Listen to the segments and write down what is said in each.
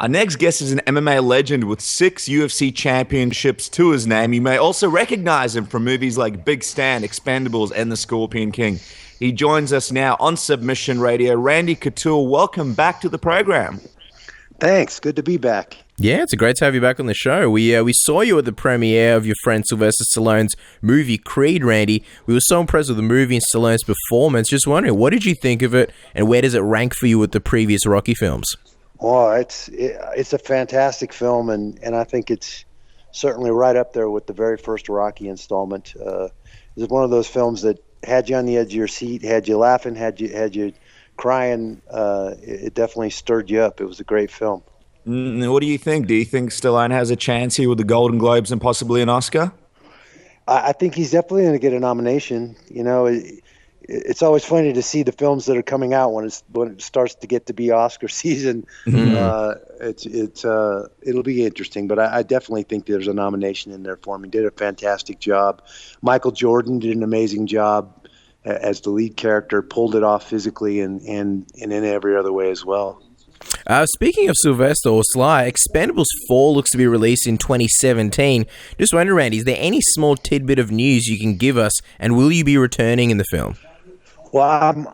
Our next guest is an MMA legend with 6 UFC championships to his name. You may also recognize him from movies like Big Stand, Expendables, and The Scorpion King. He joins us now on Submission Radio. Randy Couture, welcome back to the program. Thanks. Good to be back. Yeah, it's great to have you back on the show. We saw you at the premiere of your friend Sylvester Stallone's movie Creed, Randy. We were so impressed with the movie and Stallone's performance. Just wondering, what did you think of it, and where does it rank for you with the previous Rocky films? Well, it's a fantastic film, and I think it's certainly right up there with the very first Rocky installment. It's one of those films that had you on the edge of your seat, had you laughing, had you crying. It definitely stirred you up. It was a great film. What do you think? Do you think Stallone has a chance here with the Golden Globes and possibly an Oscar? I think he's definitely going to get a nomination. You know, it's always funny to see the films that are coming out when it starts to get to be Oscar season. It'll be interesting, but I definitely think there's a nomination in there for him. He did a fantastic job. Michael Jordan did an amazing job as the lead character, pulled it off physically and in every other way as well. Speaking of Sylvester or Sly, Expendables 4 looks to be released in 2017. Just wondering, Randy, is there any small tidbit of news you can give us, and will you be returning in the film? Well,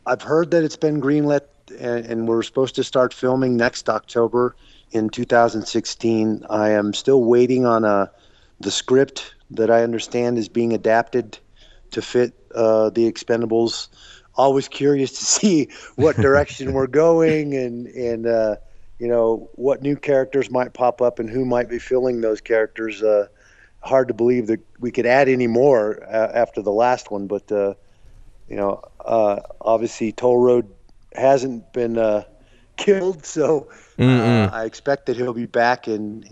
I've heard that it's been greenlit, and we're supposed to start filming next October in 2016. I am still waiting on the script that I understand is being adapted to fit the Expendables. Always curious to see what direction we're going, and you know, what new characters might pop up and who might be filling those characters. Hard to believe that we could add any more after the last one, but you know, obviously Toll Road hasn't been killed, so I expect that he'll be back, and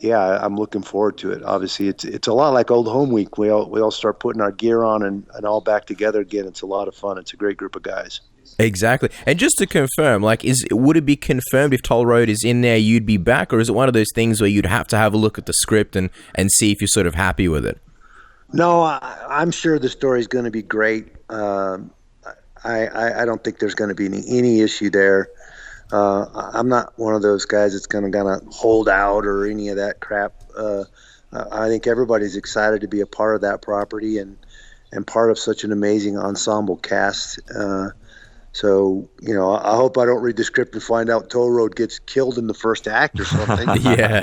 yeah, I'm looking forward to it. Obviously, it's a lot like Old Home Week. We all start putting our gear on and all back together again. It's a lot of fun. It's a great group of guys. Exactly. And just to confirm, would it be confirmed if Toll Road is in there, you'd be back, or is it one of those things where you'd have to have a look at the script and see if you're sort of happy with it? No, I'm sure the story's going to be great. I don't think there's going to be any issue there. I'm not one of those guys that's going to hold out or any of that crap. I think everybody's excited to be a part of that property and part of such an amazing ensemble cast. So, you know, I hope I don't read the script and find out Toll Road gets killed in the first act or something. Yeah.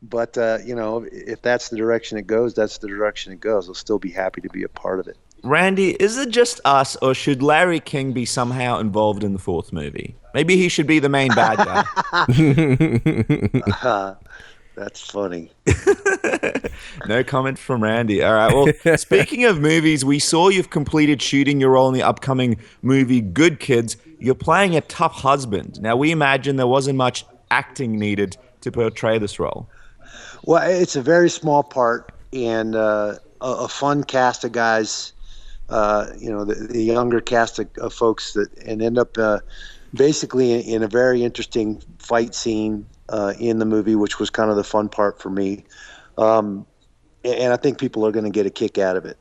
But you know, if that's the direction it goes, that's the direction it goes. I'll still be happy to be a part of it. Randy, is it just us, or should Larry King be somehow involved in the fourth movie? Maybe he should be the main bad guy. That's funny. No comment from Randy. All right. Well, speaking of movies, we saw you've completed shooting your role in the upcoming movie Good Kids. You're playing a tough husband. Now, we imagine there wasn't much acting needed to portray this role. Well, it's a very small part, and a fun cast of guys. You know, the younger cast of folks and end up basically in a very interesting fight scene in the movie, which was kind of the fun part for me. And I think people are going to get a kick out of it.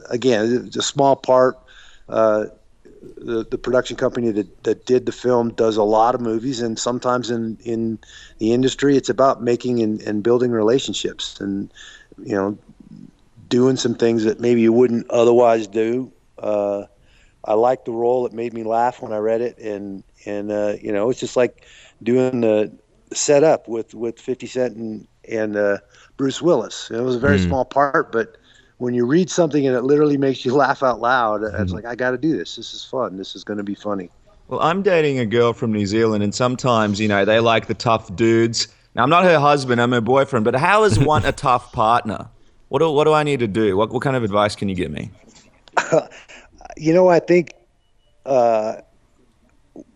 Again, it's a small part. The production company that did the film does a lot of movies, and sometimes in the industry, it's about making and building relationships, and you know, doing some things that maybe you wouldn't otherwise do. I liked the role. It made me laugh when I read it, and you know, it's just like doing the setup with 50 Cent and Bruce Willis. It was a very small part, but when you read something and it literally makes you laugh out loud, it's like, I got to do this. This is fun. This is going to be funny. Well, I'm dating a girl from New Zealand, and sometimes, you know, they like the tough dudes. Now, I'm not her husband, I'm her boyfriend, but how is one a tough partner? What do I need to do? What kind of advice can you give me? You know, I think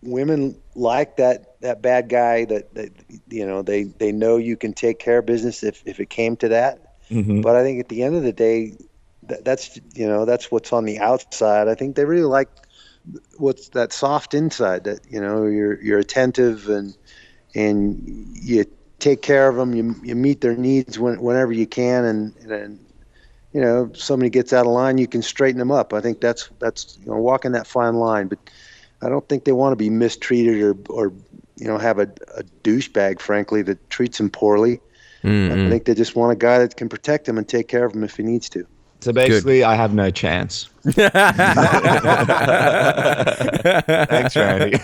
women like that bad guy that you know, they know you can take care of business if it came to that. But I think at the end of the day, that's what's on the outside. I think they really like what's that soft inside, that, you know, you're attentive and you take care of them. You meet their needs whenever you can, and you know, if somebody gets out of line, you can straighten them up. I think that's you know, walking that fine line. But I don't think they want to be mistreated or have a douchebag, frankly, that treats him poorly. I think they just want a guy that can protect him and take care of him if he needs to. So basically, I have no chance. Thanks, Randy.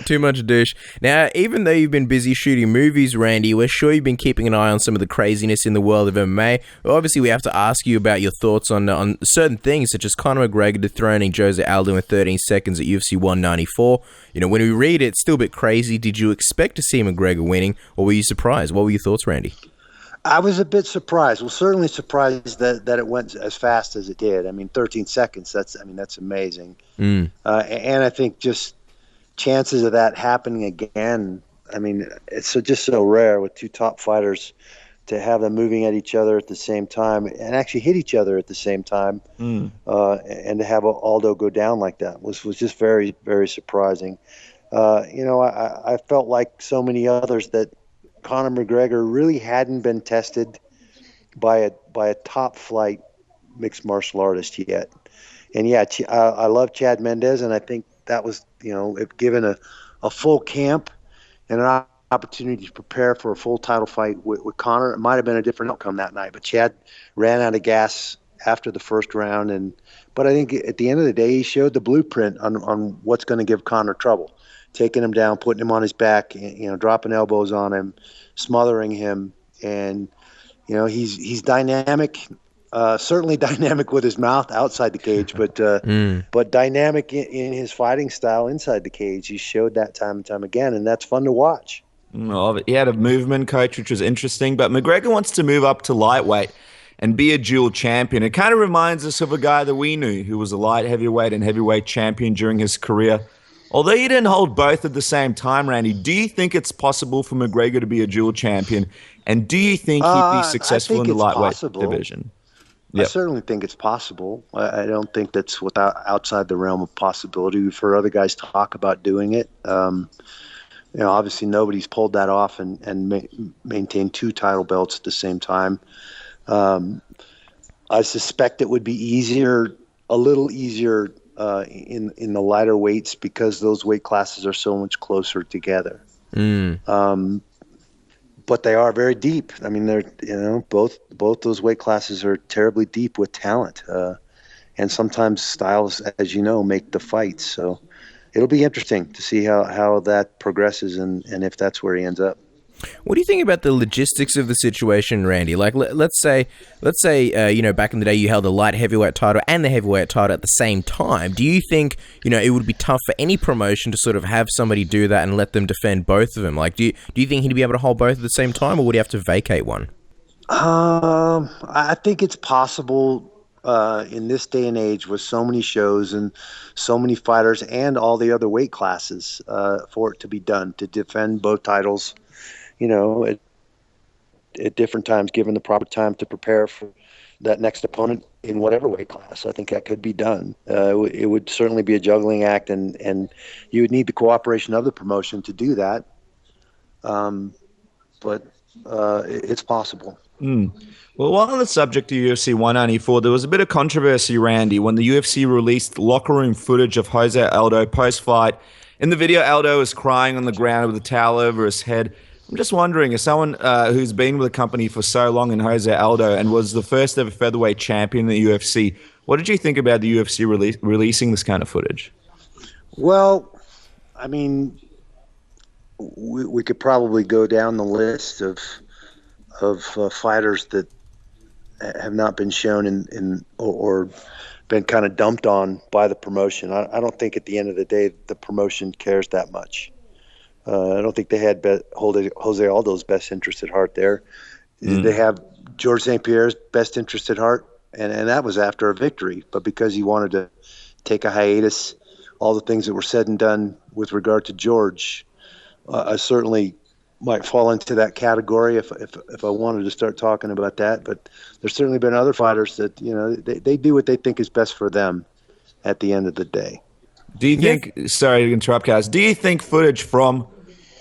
too much douche. Now, even though you've been busy shooting movies, Randy, we're sure you've been keeping an eye on some of the craziness in the world of MMA. Well, obviously, we have to ask you about your thoughts on certain things, such as Conor McGregor dethroning Jose Aldo in 13 seconds at UFC 194. When we read it, it's still a bit crazy. Did you expect to see McGregor winning, or were you surprised? What were your thoughts, Randy? I was a bit surprised. Well, certainly surprised that it went as fast as it did. I mean, 13 seconds. That's amazing. And I think just chances of that happening again. I mean, it's just so rare with two top fighters to have them moving at each other at the same time and actually hit each other at the same time. And to have Aldo go down like that was just very, very surprising. I felt like so many others that Conor McGregor really hadn't been tested by a top flight mixed martial artist yet. And yeah, I love Chad Mendes, and I think that was, if given a full camp and an opportunity to prepare for a full title fight with Conor, it might have been a different outcome that night. But Chad ran out of gas after the first round, but I think at the end of the day, he showed the blueprint on what's going to give Conor trouble. Taking him down, putting him on his back, dropping elbows on him, smothering him, and he's dynamic. Certainly dynamic with his mouth outside the cage, but dynamic in his fighting style inside the cage. He showed that time and time again, and that's fun to watch. Well, he had a movement coach, which was interesting, but McGregor wants to move up to lightweight and be a dual champion. It kind of reminds us of a guy that we knew who was a light heavyweight and heavyweight champion during his career. Although you didn't hold both at the same time, Randy, do you think it's possible for McGregor to be a dual champion? And do you think he'd be successful in the lightweight division? Yep. I certainly think it's possible. I don't think that's outside the realm of possibility. We've heard other guys talk about doing it. Obviously nobody's pulled that off and maintained two title belts at the same time. I suspect it would be a little easier in the lighter weights because those weight classes are so much closer together. But they are very deep. I mean, they're both those weight classes are terribly deep with talent, and sometimes styles, as you know, make the fights. So it'll be interesting to see how that progresses and if that's where he ends up. What do you think about the logistics of the situation, Randy? Like, let's say, back in the day you held the light heavyweight title and the heavyweight title at the same time. Do you think, it would be tough for any promotion to sort of have somebody do that and let them defend both of them? Like, do you think he'd be able to hold both at the same time, or would he have to vacate one? I think it's possible in this day and age with so many shows and so many fighters and all the other weight classes for it to be done, to defend both titles. At different times, given the proper time to prepare for that next opponent in whatever weight class. I think that could be done. It would certainly be a juggling act, and you would need the cooperation of the promotion to do that. But it's possible. Well, while on the subject of UFC 194, there was a bit of controversy, Randy, when the UFC released locker room footage of Jose Aldo post-fight. In the video, Aldo is crying on the ground with a towel over his head. I'm just wondering, as someone who's been with the company for so long in Jose Aldo and was the first ever featherweight champion in the UFC, what did you think about the UFC releasing this kind of footage? Well, I mean, we could probably go down the list of fighters that have not been shown or been kind of dumped on by the promotion. I don't think at the end of the day the promotion cares that much. I don't think they had Jose Aldo's best interest at heart there. They have George St. Pierre's best interest at heart, and that was after a victory. But because he wanted to take a hiatus, all the things that were said and done with regard to George, I certainly might fall into that category if I wanted to start talking about that. But there's certainly been other fighters that they do what they think is best for them at the end of the day. Do you think, sorry to interrupt, guys, do you think footage from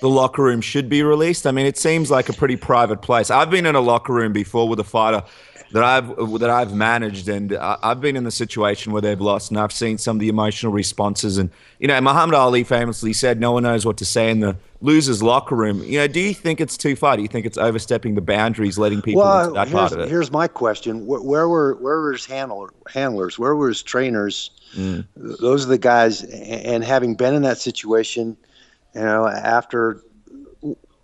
the locker room should be released? I mean, it seems like a pretty private place. I've been in a locker room before with a fighter that I've managed, and I've been in the situation where they've lost, and I've seen some of the emotional responses. And Muhammad Ali famously said, "No one knows what to say in the losers' locker room." Do you think it's too far? Do you think it's overstepping the boundaries, letting people into that part of it? Here's my question: where were his handlers? Where were his trainers? Those are the guys. And having been in that situation, after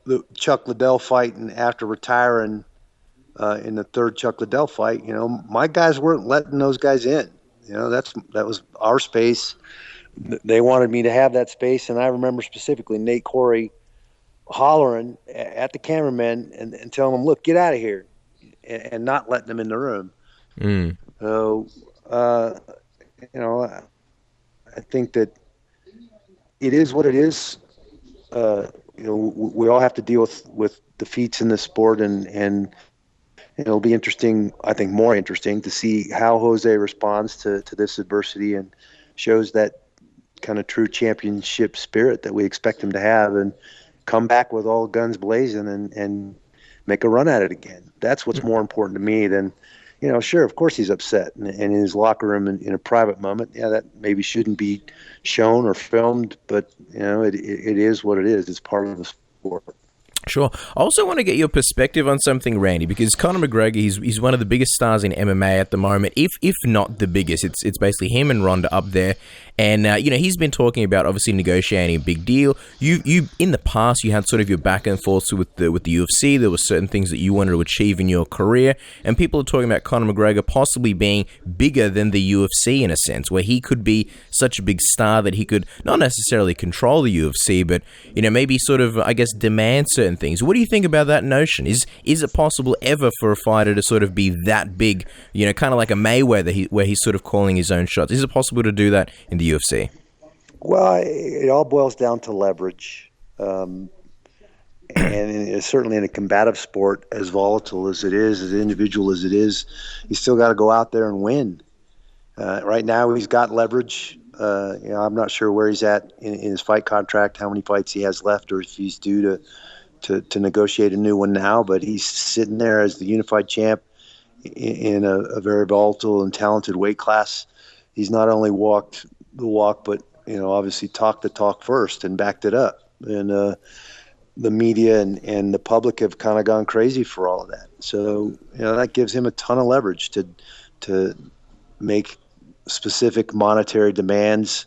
the Chuck Liddell fight and after retiring. In the third Chuck Liddell fight, my guys weren't letting those guys in. That was our space. They wanted me to have that space, and I remember specifically Nate Corey hollering at the cameraman and telling them, "Look, get out of here," and not letting them in the room. So, I think that it is what it is. We all have to deal with defeats in this sport, and it'll be interesting, I think more interesting, to see how Jose responds to this adversity and shows that kind of true championship spirit that we expect him to have and come back with all guns blazing and make a run at it again. That's what's more important to me than, sure, of course he's upset in his locker room in a private moment. Yeah, that maybe shouldn't be shown or filmed, but, it is what it is. It's part of the sport. Sure. I also want to get your perspective on something, Randy, because Conor McGregor, he's one of the biggest stars in MMA at the moment, if not the biggest. It's basically him and Ronda up there. And, he's been talking about obviously negotiating a big deal. You in the past, you had sort of your back and forth with the UFC. There were certain things that you wanted to achieve in your career. And people are talking about Conor McGregor possibly being bigger than the UFC in a sense, where he could be such a big star that he could not necessarily control the UFC, but, maybe sort of, I guess, demand certain things. What do you think about that notion? Is it possible ever for a fighter to sort of be that big, kind of like a Mayweather, where he's sort of calling his own shots? Is it possible to do that in the UFC? Well, it all boils down to leverage. And certainly in a combative sport, as volatile as it is, as individual as it is, you still got to go out there and win. Right now, he's got leverage. I'm not sure where he's at in his fight contract, how many fights he has left, or if he's due to negotiate a new one now. But he's sitting there as the unified champ in a very volatile and talented weight class. He's not only walked the walk, but obviously talked the talk first and backed it up. And the media and the public have kind of gone crazy for all of that. So that gives him a ton of leverage to make specific monetary demands,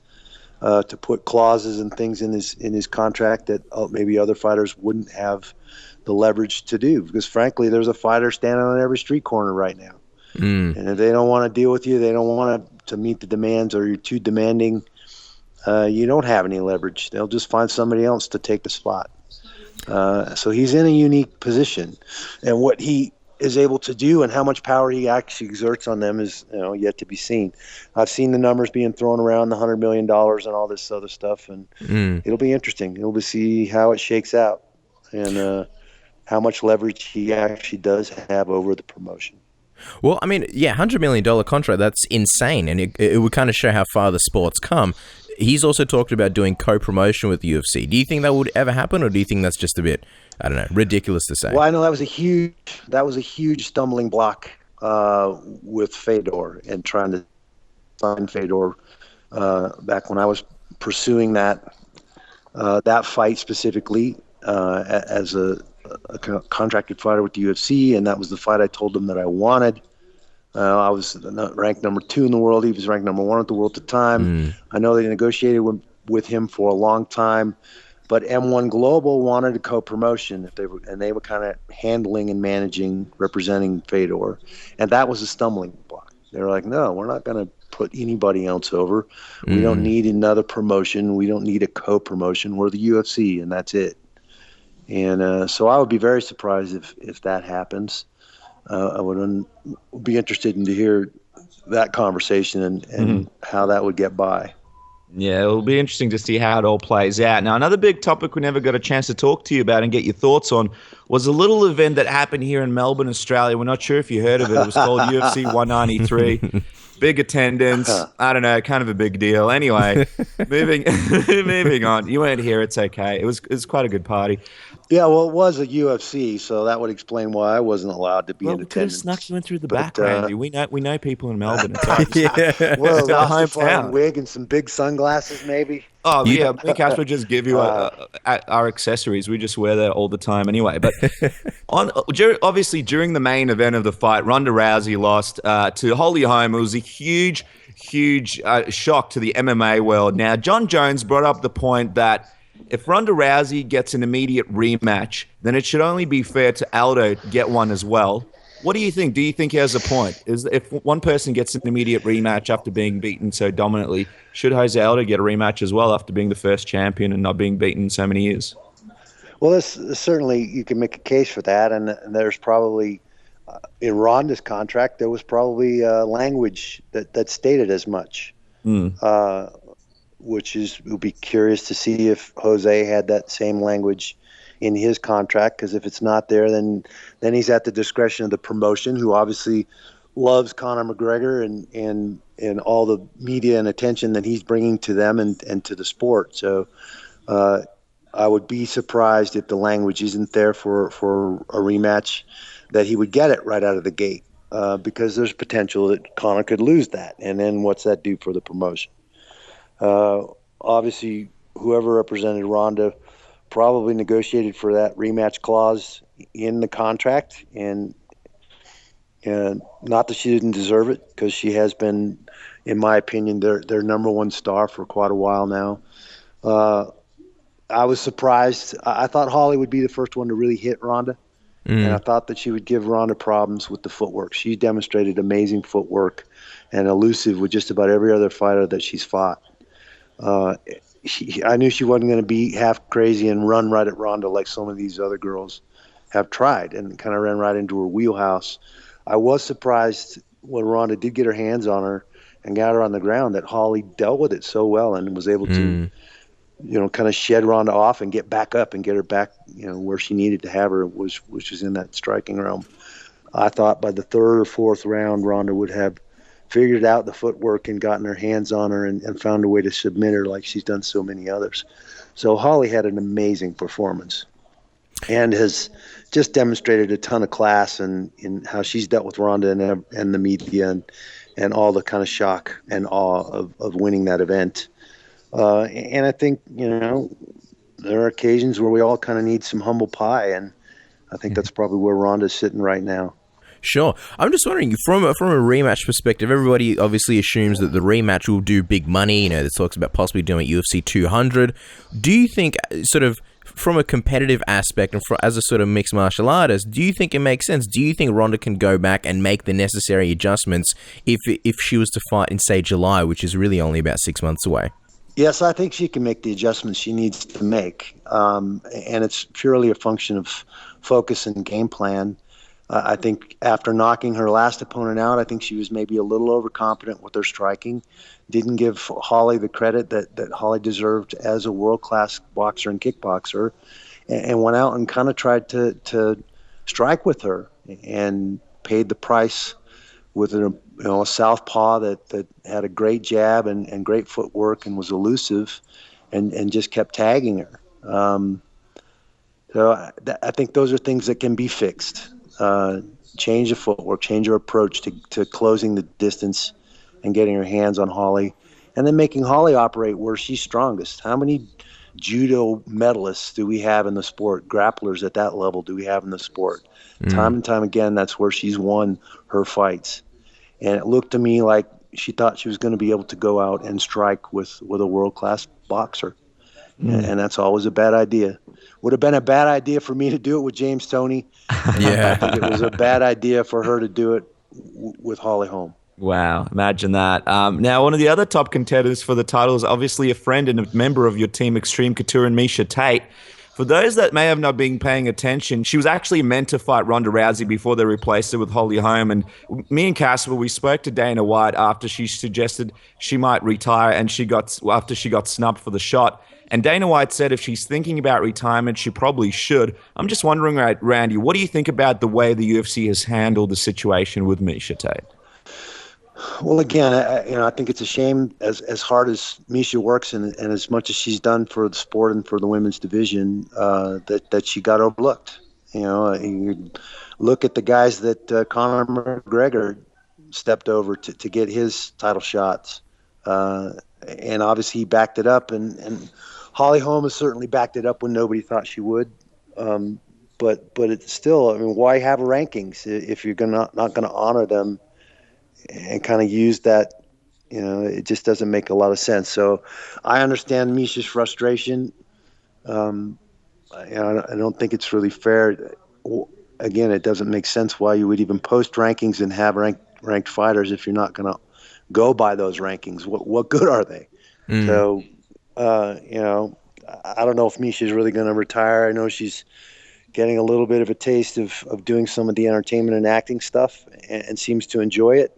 to put clauses and things in his contract that maybe other fighters wouldn't have the leverage to do. Because frankly, there's a fighter standing on every street corner right now. And if they don't want to deal with you, they don't want to meet the demands, or you're too demanding, you don't have any leverage. They'll just find somebody else to take the spot. So he's in a unique position, and what he is able to do and how much power he actually exerts on them is yet to be seen. I've seen the numbers being thrown around, the $100 million and all this other stuff, and it'll be interesting. It'll be see how it shakes out and how much leverage he actually does have over the promotion. Well, I mean, yeah, $100 million contract, that's insane, and it would kind of show how far the sport's come. He's also talked about doing co-promotion with the UFC. Do you think that would ever happen, or do you think that's just a bit, I don't know, ridiculous to say? Well, I know that was a huge stumbling block with Fedor and trying to sign Fedor back when I was pursuing that fight specifically as a contracted fighter with the UFC, and that was the fight I told them that I wanted. I was ranked number 2 in the world. He was ranked number 1 at the world at the time. I know they negotiated with him for a long time, but M1 Global wanted a co-promotion and they were kind of handling and managing, representing Fedor, and that was a stumbling block. They were like, "No, we're not going to put anybody else over. We don't need another promotion. We don't need a co-promotion. We're the UFC, and that's it." And so I would be very surprised if that happens. I would be interested in to hear that conversation and how that would get by. Yeah, it'll be interesting to see how it all plays out. Now, another big topic we never got a chance to talk to you about and get your thoughts on was a little event that happened here in Melbourne, Australia. We're not sure if you heard of it. It was called UFC 193. Big attendance. I don't know, kind of a big deal. Anyway, moving moving on. You weren't here. It's okay. It was quite a good party. Yeah, well, it was a UFC, so that would explain why I wasn't allowed to be Well, in we could have attendance. snuck you in through the But back, Randy. We know people in Melbourne. It's our, Yeah. well, it's a our Rastafarian hometown. wig and some big sunglasses, maybe. Oh You- yeah, me and Cash will just give you our accessories. We just wear that all the time anyway. But obviously during the main event of the fight, Ronda Rousey lost to Holly Holm. It was a huge shock to the MMA world. Now John Jones brought up the point that if Ronda Rousey gets an immediate rematch, then it should only be fair to Aldo get one as well. What do you think? Do you think he has a point? Is if one person gets an immediate rematch after being beaten so dominantly, should Jose Aldo get a rematch as well after being the first champion and not being beaten in so many years? Well, this certainly you can make a case for that, and there's probably in Ronda's contract there was probably language that stated as much. Which would be curious to see if Jose had that same language in his contract, because if it's not there, then he's at the discretion of the promotion, who obviously loves Conor McGregor and all the media and attention that he's bringing to them and to the sport. So I would be surprised if the language isn't there for a rematch, that he would get it right out of the gate, because there's potential that Conor could lose that, and then what's that do for the promotion? Obviously, whoever represented Ronda probably negotiated for that rematch clause in the contract, and not that she didn't deserve it, because she has been, in my opinion, their number one star for quite a while now. I was surprised. I thought Holly would be the first one to really hit Ronda, and I thought that she would give Ronda problems with the footwork. She demonstrated amazing footwork and elusive with just about every other fighter that she's fought. I knew she wasn't going to be half crazy and run right at Ronda like some of these other girls have tried, and kind of ran right into her wheelhouse. I was surprised when Ronda did get her hands on her and got her on the ground, that Holly dealt with it so well and was able to, kind of shed Ronda off and get back up and get her back, where she needed to have her, which was in that striking realm. I thought by the third or fourth round, Ronda would have figured out the footwork and gotten her hands on her and found a way to submit her like she's done so many others. So Holly had an amazing performance and has just demonstrated a ton of class in how she's dealt with Ronda and the media and all the kind of shock and awe of winning that event. And I think, there are occasions where we all kind of need some humble pie, and I think that's probably where Ronda's sitting right now. Sure. I'm just wondering, from a rematch perspective, everybody obviously assumes that the rematch will do big money. There's talks about possibly doing UFC 200. Do you think, sort of, from a competitive aspect and as a sort of mixed martial artist, do you think it makes sense? Do you think Ronda can go back and make the necessary adjustments if she was to fight in, say, July, which is really only about 6 months away? Yes, I think she can make the adjustments she needs to make. And it's purely a function of focus and game plan. I think after knocking her last opponent out, I think she was maybe a little overconfident with her striking. Didn't give Holly the credit that Holly deserved as a world-class boxer and kickboxer, and went out and kind of tried to strike with her and paid the price with a southpaw that had a great jab and great footwork and was elusive and just kept tagging her. So I think those are things that can be fixed. Change the footwork, change her approach to closing the distance and getting her hands on Holly, and then making Holly operate where she's strongest. How many judo medalists do we have in the sport? Grapplers at that level do we have in the sport? Time and time again, that's where she's won her fights. And it looked to me like she thought she was going to be able to go out and strike with a world-class boxer. And that's always a bad idea. Would have been a bad idea for me to do it with James Toney. Yeah. I think it was a bad idea for her to do it with Holly Holm. Wow, imagine that. Now, one of the other top contenders for the title is obviously a friend and a member of your team, Extreme Couture, and Miesha Tate. For those that may have not been paying attention, she was actually meant to fight Ronda Rousey before they replaced her with Holly Holm. And me and Casper, we spoke to Dana White after she suggested she might retire, and after she got snubbed for the shot. And Dana White said if she's thinking about retirement, she probably should. I'm just wondering, Randy, what do you think about the way the UFC has handled the situation with Miesha Tate? Well, again, I think it's a shame as hard as Miesha works and as much as she's done for the sport and for the women's division, that she got overlooked. You look at the guys that Conor McGregor stepped over to get his title shots, and obviously he backed it up, and Holly Holm has certainly backed it up when nobody thought she would. But it's still, I mean, why have rankings if you're not going to honor them? And kind of use that, it just doesn't make a lot of sense. So I understand Miesha's frustration. I don't think it's really fair. Again, it doesn't make sense why you would even post rankings and have ranked fighters if you're not going to go by those rankings. What good are they? So, I don't know if Miesha's really going to retire. I know she's getting a little bit of a taste of doing some of the entertainment and acting stuff and seems to enjoy it.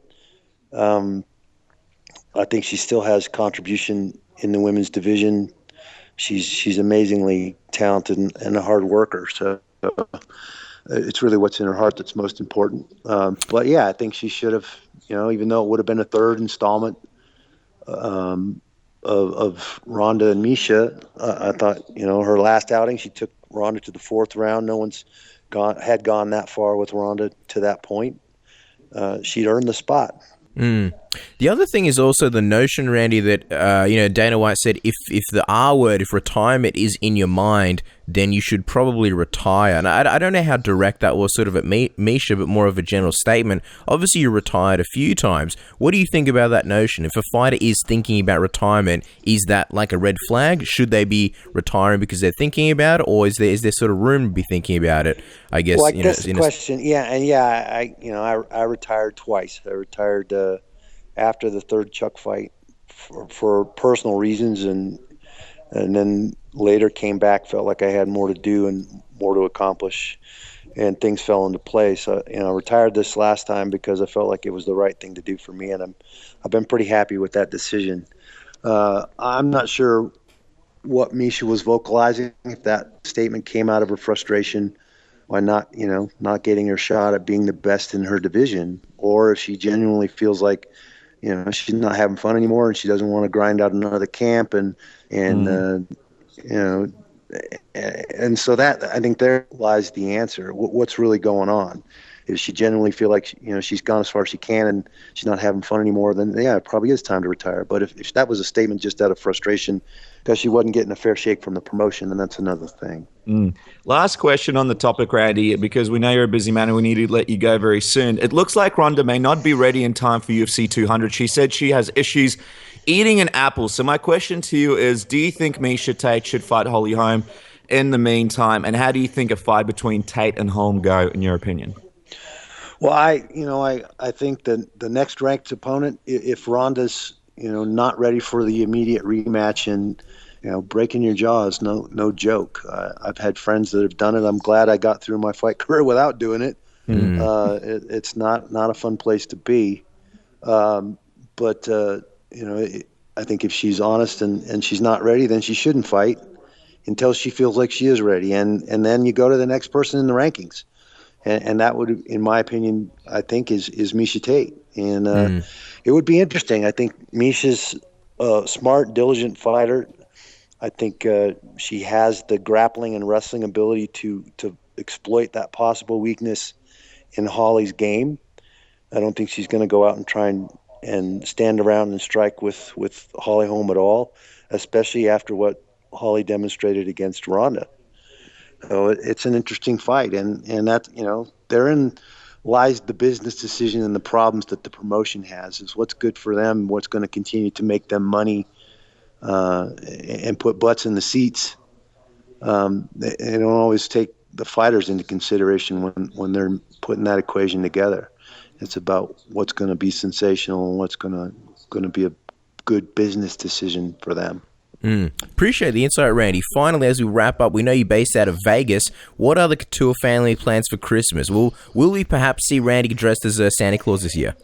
I think she still has contribution in the women's division. She's amazingly talented and a hard worker. So it's really what's in her heart that's most important. But yeah, I think she should have, even though it would have been a third installment of Ronda and Miesha, I thought, her last outing, she took Ronda to the fourth round. No one's had gone that far with Ronda to that point. She'd earned the spot. The other thing is also the notion, Randy, that Dana White said if the R word, if retirement is in your mind, then you should probably retire. And I don't know how direct that was sort of at Miesha, but more of a general statement. Obviously, you retired a few times. What do you think about that notion? If a fighter is thinking about retirement, is that like a red flag? Should they be retiring because they're thinking about it, or is there sort of room to be thinking about it? I guess. Well, that's the question. I retired twice. I retired after the third Chuck fight for personal reasons, and then later came back, felt like I had more to do and more to accomplish, and things fell into place. I retired this last time because I felt like it was the right thing to do for me, and I've been pretty happy with that decision. I'm not sure what Miesha was vocalizing, if that statement came out of her frustration by not getting her shot at being the best in her division, or if she genuinely feels like she's not having fun anymore and she doesn't want to grind out another camp and so that, I think there lies the answer. What's really going on? If she genuinely feel like she's gone as far as she can and she's not having fun anymore, then yeah, it probably is time to retire. But if that was a statement just out of frustration because she wasn't getting a fair shake from the promotion, then that's another thing. Last question on the topic, Randy, because we know you're a busy man and we need to let you go very soon. It looks like Ronda may not be ready in time for UFC 200. She said she has issues eating an apple. So my question to you is, do you think Miesha Tate should fight Holly Holm in the meantime? And how do you think a fight between Tate and Holm go, in your opinion? Well, I think that the next ranked opponent, if Ronda's not ready for the immediate rematch, and breaking your jaw is no joke. I've had friends that have done it. I'm glad I got through my fight career without doing it. It's not a fun place to be. But I think if she's honest and she's not ready, then she shouldn't fight until she feels like she is ready, and then you go to the next person in the rankings. And that would, in my opinion, I think is Miesha Tate. And it would be interesting. I think Miesha's a smart, diligent fighter. I think she has the grappling and wrestling ability to exploit that possible weakness in Holly's game. I don't think she's going to go out and try and stand around and strike with Holly Holm at all, especially after what Holly demonstrated against Ronda. So it's an interesting fight, and that therein lies the business decision and the problems that the promotion has. Is what's good for them, what's going to continue to make them money, and put butts in the seats. They don't always take the fighters into consideration when they're putting that equation together. It's about what's going to be sensational and what's going to be a good business decision for them. Appreciate the insight, Randy. Finally, as we wrap up, we know you're based out of Vegas. What are the Couture family plans for Christmas? Will we perhaps see Randy dressed as Santa Claus this year?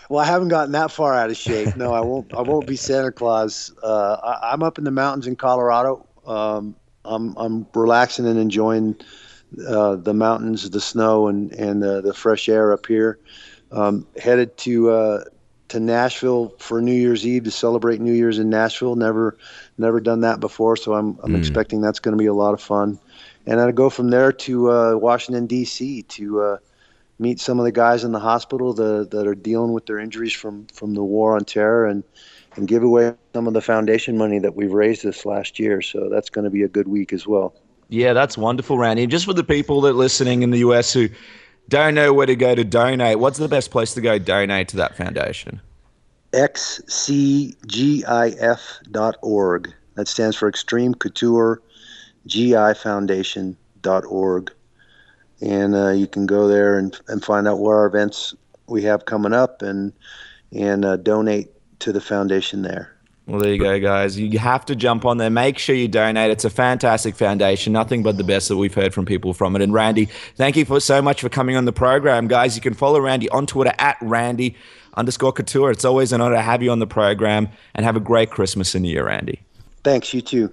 Well, I haven't gotten that far out of shape. No, I won't. I won't be Santa Claus. I'm up in the mountains in Colorado. I'm relaxing and enjoying the mountains, the snow, and the fresh air up here. Headed to Nashville for New Year's Eve to celebrate New Year's in Nashville. Never done that before, so I'm expecting that's going to be a lot of fun. And I'll go from there to Washington D.C. to meet some of the guys in the hospital that are dealing with their injuries from the war on terror, and give away some of the foundation money that we've raised this last year. So that's going to be a good week as well. Yeah, that's wonderful, Randy. And just for the people that are listening in the US who don't know where to go to donate, what's the best place to go donate to that foundation? xcgif.org. That stands for Extreme Couture GI Foundation.org. And you can go there and find out what our events we have coming up and donate to the foundation there. Well, there you go, guys. You have to jump on there. Make sure you donate. It's a fantastic foundation. Nothing but the best that we've heard from people from it. And Randy, thank you so much for coming on the program. Guys, you can follow Randy on Twitter at Randy_Couture. It's always an honor to have you on the program, and have a great Christmas and New Year, Randy. Thanks, you too.